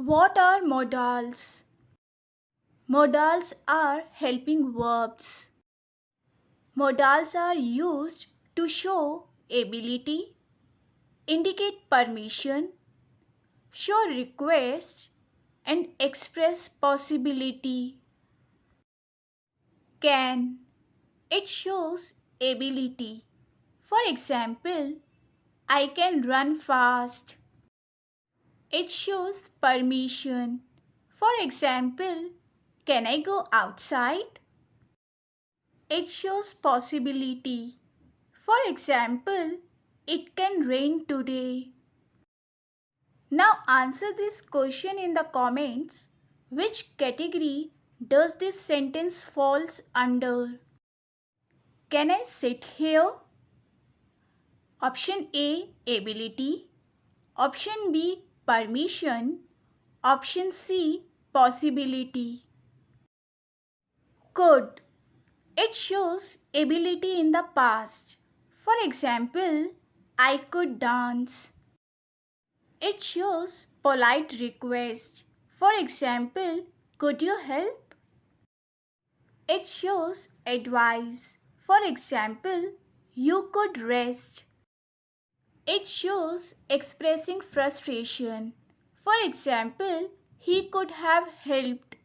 What are modals? Modals are helping verbs. Modals are used to show ability, indicate permission, show request, and express possibility. Can. It shows ability. For example, I can run fast. It shows permission. For example, can I go outside? It shows possibility. For example, it can rain today. Now answer this question in the comments. Which category does this sentence falls under? Can I sit here? Option A, ability. Option B, permission. Option C, possibility. Could. It shows ability in the past. For example, I could dance. It shows polite request. For example, could you help? It shows advice. For example, you could rest. It shows expressing frustration. For example, he could have helped.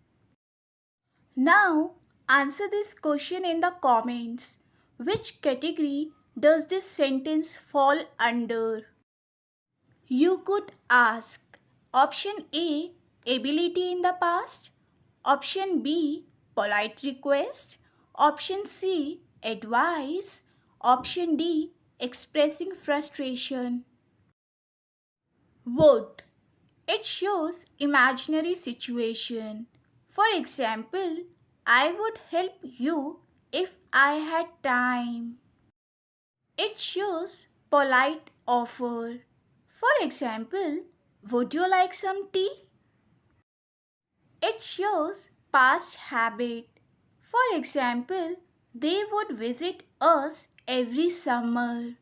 Now, answer this question in the comments. Which category does this sentence fall under? You could ask. Option A, ability in the past. Option B, polite request. Option C, advice. Option D, expressing frustration. Would. It shows imaginary situation. For example, I would help you if I had time. It shows polite offer. For example, would you like some tea? It shows past habit. For example, they would visit us every summer.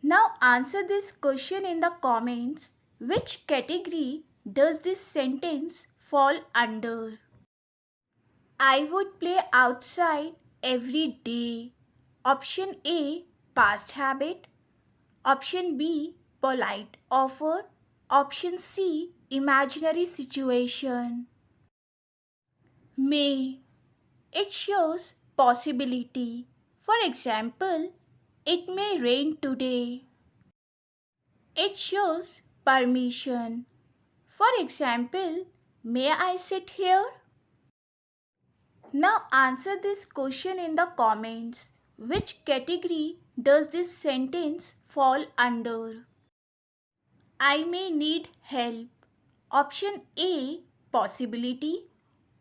Now answer this question in the comments. Which category does this sentence fall under? I would play outside every day. Option A, past habit. Option B, polite offer. Option C, imaginary situation. May. It shows possibility. For example, it may rain today. It shows permission. For example, may I sit here? Now answer this question in the comments. Which category does this sentence fall under? I may need help. Option A, possibility.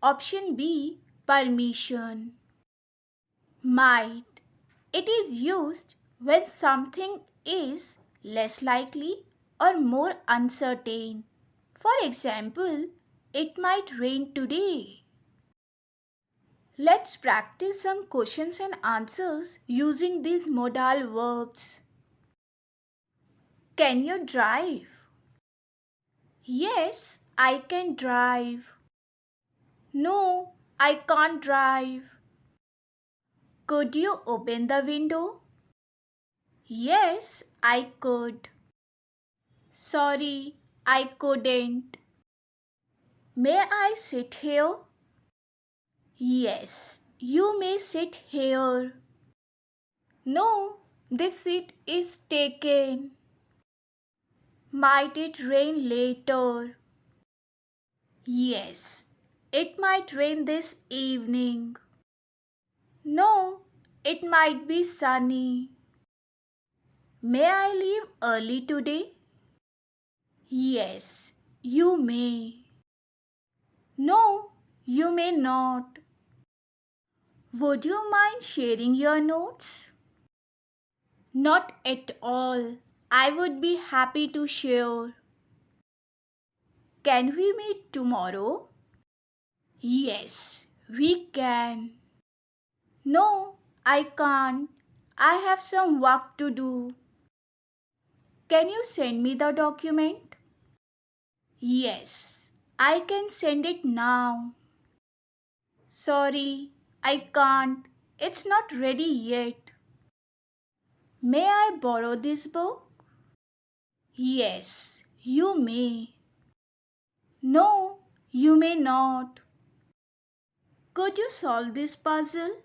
Option B, permission. Might. It is used when something is less likely or more uncertain. For example, it might rain today. Let's practice some questions and answers using these modal verbs. Can you drive? Yes, I can drive. No, I can't drive. Could you open the window? Yes, I could. Sorry, I couldn't. May I sit here? Yes, you may sit here. No, this seat is taken. Might it rain later? Yes, it might rain this evening. No, it might be sunny. May I leave early today? Yes, you may. No, you may not. Would you mind sharing your notes? Not at all. I would be happy to share. Can we meet tomorrow? Yes, we can. No, I can't. I have some work to do. Can you send me the document? Yes, I can send it now. Sorry, I can't. It's not ready yet. May I borrow this book? Yes, you may. No, you may not. Could you solve this puzzle?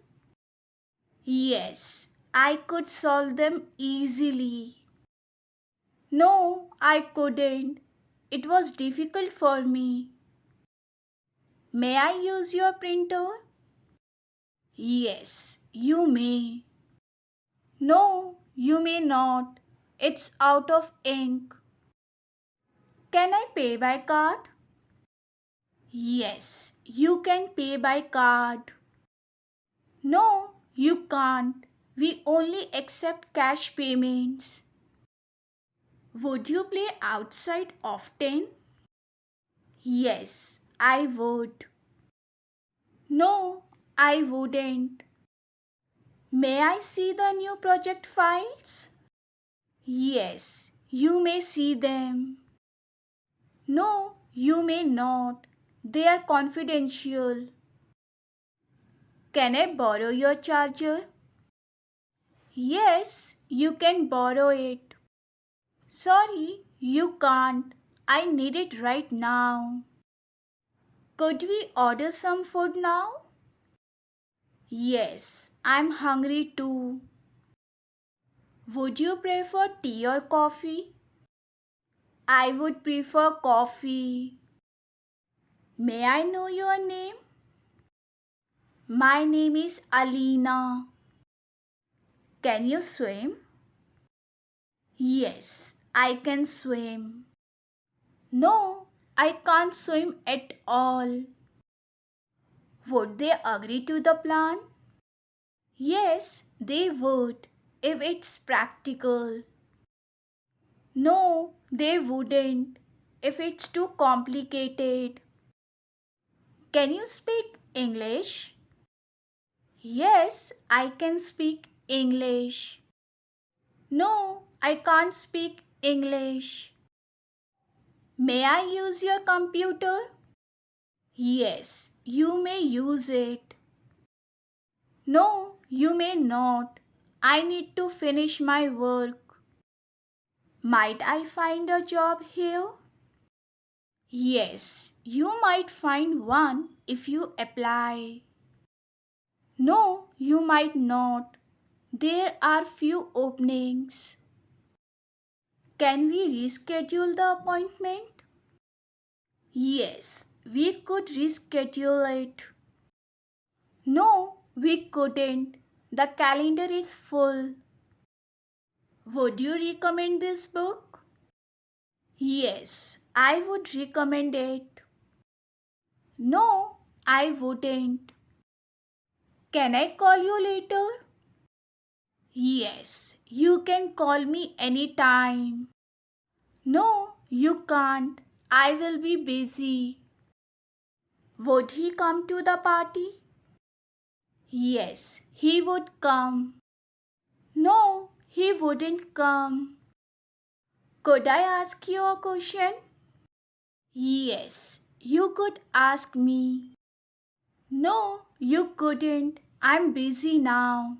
Yes, I could solve them easily. No, I couldn't. It was difficult for me. May I use your printer? Yes, you may. No, you may not. It's out of ink. Can I pay by card? Yes, you can pay by card. No, you can't. We only accept cash payments. Would you play outside often? Yes, I would. No, I wouldn't. May I see the new project files? Yes, you may see them. No, you may not. They are confidential. Can I borrow your charger? Yes, you can borrow it. Sorry, you can't. I need it right now. Could we order some food now? Yes, I'm hungry too. Would you prefer tea or coffee? I would prefer coffee. May I know your name? My name is Alina. Can you swim? Yes, I can swim. No, I can't swim at all. Would they agree to the plan? Yes, they would, if it's practical. No, they wouldn't, if it's too complicated. Can you speak English? Yes, I can speak English. No, I can't speak English. May I use your computer? Yes, you may use it. No, you may not. I need to finish my work. Might I find a job here? Yes, you might find one if you apply. No, you might not. There are few openings. Can we reschedule the appointment? Yes, we could reschedule it. No, we couldn't. The calendar is full. Would you recommend this book? Yes, I would recommend it. No, I wouldn't. Can I call you later? Yes, you can call me anytime. No, you can't. I will be busy. Would he come to the party? Yes, he would come. No, he wouldn't come. Could I ask you a question? Yes, you could ask me. No, you couldn't. I'm busy now.